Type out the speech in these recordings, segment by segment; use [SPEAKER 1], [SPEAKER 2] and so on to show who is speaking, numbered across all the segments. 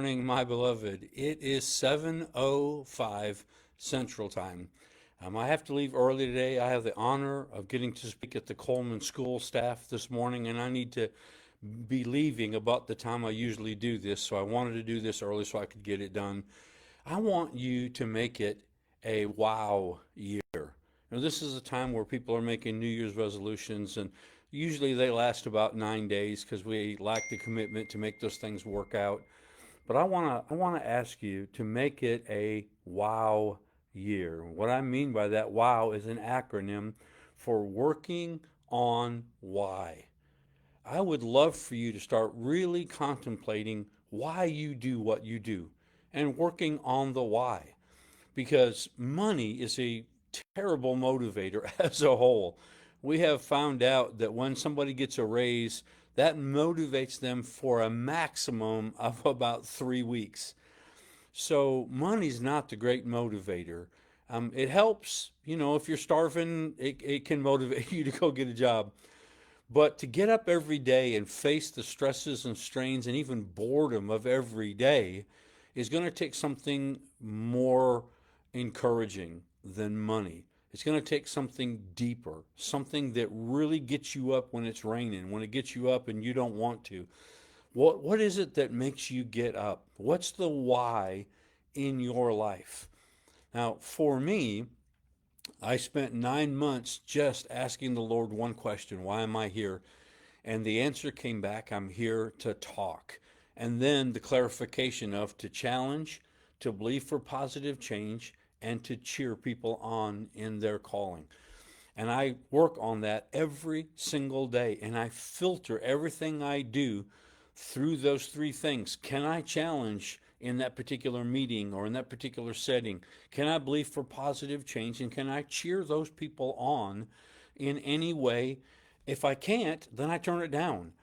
[SPEAKER 1] morning, my beloved. It is 7:05 Central Time. I have to leave early today. I have the honor of getting to speak at the Coleman School staff this morning, and I need to be leaving about the time I usually do this. So I wanted to do this early so I could get it done. I want you to make it a wow year. Now, this is a time where people are making New Year's resolutions, and usually they last about 9 days because we lack the commitment to make those things work out. But I wanna ask you to make it a wow year. What I mean by that, wow is an acronym for working on why. I would love for you to start really contemplating why you do what you do and working on the why, because money is a terrible motivator as a whole. We have found out that when somebody gets a raise, that motivates them for a maximum of about 3 weeks. So money's not the great motivator. It helps, if you're starving, it can motivate you to go get a job. But to get up every day and face the stresses and strains and even boredom of every day is going to take something more encouraging than money. It's going to take something deeper, something that really gets you up when it's raining, when it gets you up and you don't want to. What is it that makes you get up? What's the why in your life? Now, for me, I spent 9 months just asking the Lord one question: why am I here? And the answer came back: I'm here to talk. And then the clarification of to challenge, to believe for positive change, and to cheer people on in their calling. And I work on that every single day. And I filter everything I do through those three things. Can I challenge in that particular meeting or in that particular setting? Can I believe for positive change? And can I cheer those people on in any way? If I can't, then I turn it down,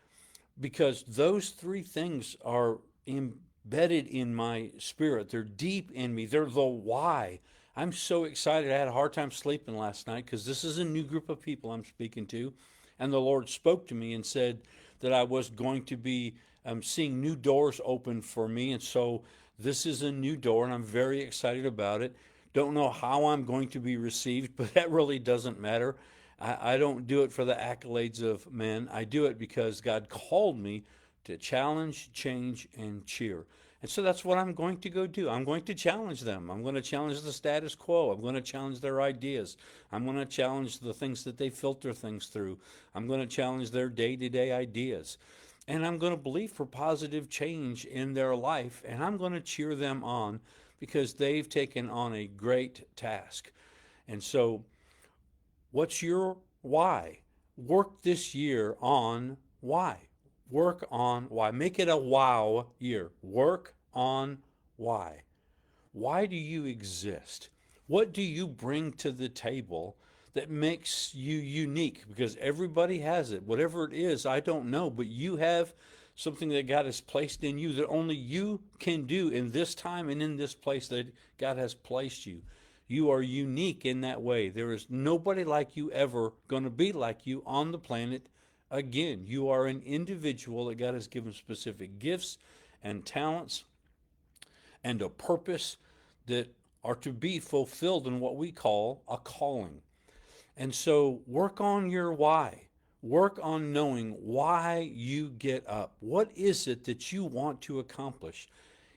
[SPEAKER 1] because those three things are embedded in my spirit. They're deep in me. They're the why. I'm so excited. I had a hard time sleeping last night because this is a new group of people I'm speaking to. And the Lord spoke to me and said that I was going to be seeing new doors open for me. And so this is a new door, and I'm very excited about it. Don't know how I'm going to be received, but that really doesn't matter. I don't do it for the accolades of men. I do it because God called me to challenge, change, and cheer. And so that's what I'm going to go do. I'm going to challenge them. I'm going to challenge the status quo. I'm going to challenge their ideas. I'm going to challenge the things that they filter things through. I'm going to challenge their day to day ideas. And I'm going to believe for positive change in their life. And I'm going to cheer them on because they've taken on a great task. And so, what's your why? Work this year on why. Work on why. Make it a wow year. Work on why. Why do you exist? What do you bring to the table that makes you unique? Because everybody has it. Whatever it is, I don't know, but you have something that God has placed in you that only you can do in this time and in this place that God has placed you. You are unique in that way. There is nobody like you ever going to be like you on the planet again. You are an individual that God has given specific gifts and talents and a purpose that are to be fulfilled in what we call a calling. And so work on your why. Work on knowing why you get up. What is it that you want to accomplish?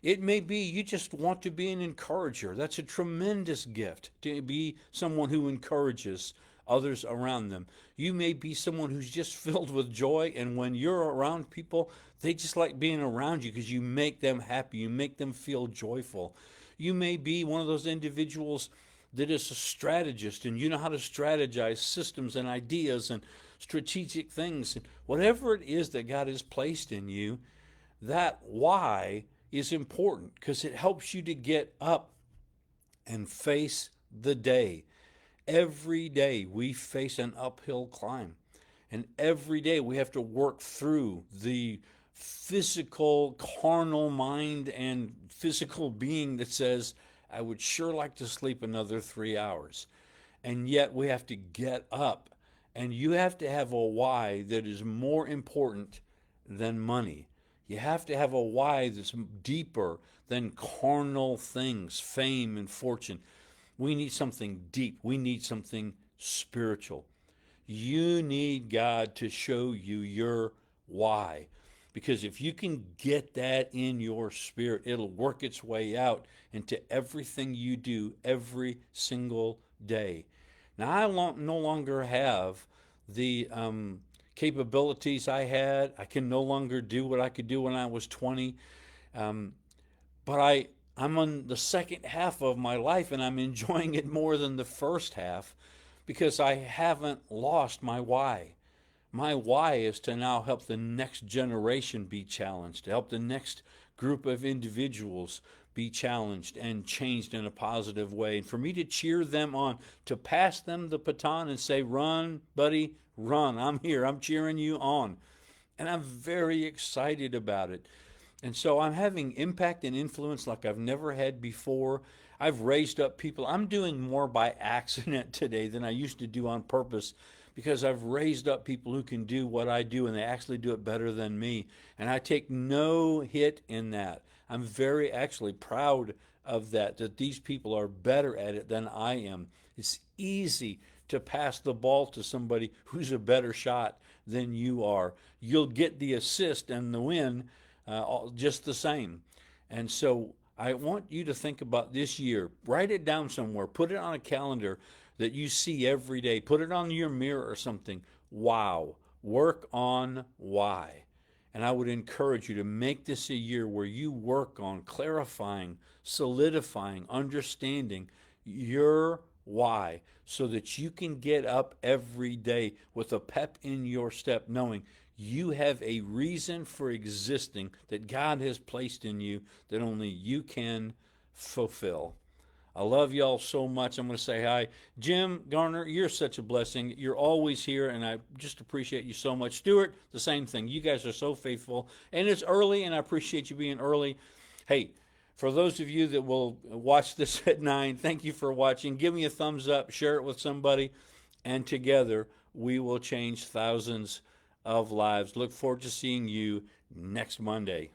[SPEAKER 1] It may be you just want to be an encourager. That's a tremendous gift, to be someone who encourages others around them. You may be someone who's just filled with joy, and when you're around people, they just like being around you because you make them happy, you make them feel joyful. You may be one of those individuals that is a strategist, and you know how to strategize systems and ideas and strategic things. And whatever it is that God has placed in you, that why is important because it helps you to get up and face the day. Every day we face an uphill climb, and every day we have to work through the physical, carnal mind and physical being that says, I would sure like to sleep another 3 hours. And yet we have to get up, and you have to have a why that is more important than money. You have to have a why that's deeper than carnal things, fame and fortune. We need something deep. We need something spiritual. You need God to show you your why. Because if you can get that in your spirit, it'll work its way out into everything you do every single day. Now, no longer have the capabilities I had. I can no longer do what I could do when I was 20. Um, but I'm on the second half of my life and I'm enjoying it more than the first half because I haven't lost my why. My why is to now help the next generation be challenged, to help the next group of individuals be challenged and changed in a positive way. And for me to cheer them on, to pass them the baton and say, run, buddy, run. I'm here. I'm cheering you on. And I'm very excited about it. And so I'm having impact and influence like I've never had before. I've raised up people. I'm doing more by accident today than I used to do on purpose because I've raised up people who can do what I do and they actually do it better than me. And I take no hit in that. I'm very actually proud of that, that these people are better at it than I am. It's easy to pass the ball to somebody who's a better shot than you are. You'll get the assist and the win just the same. And so I want you to think about this year. Write it down somewhere. Put it on a calendar that you see every day. Put it on your mirror or something. Wow. Work on why. And I would encourage you to make this a year where you work on clarifying, solidifying, understanding your why so that you can get up every day with a pep in your step, knowing you have a reason for existing that God has placed in you that only you can fulfill. I love y'all so much. I'm going to say hi. Jim Garner, you're such a blessing. You're always here, and I just appreciate you so much. Stuart, the same thing. You guys are so faithful. And it's early, and I appreciate you being early. Hey, for those of you that will watch this at 9, thank you for watching. Give me a thumbs up, share it with somebody, and together we will change thousands of lives. Look forward to seeing you next Monday.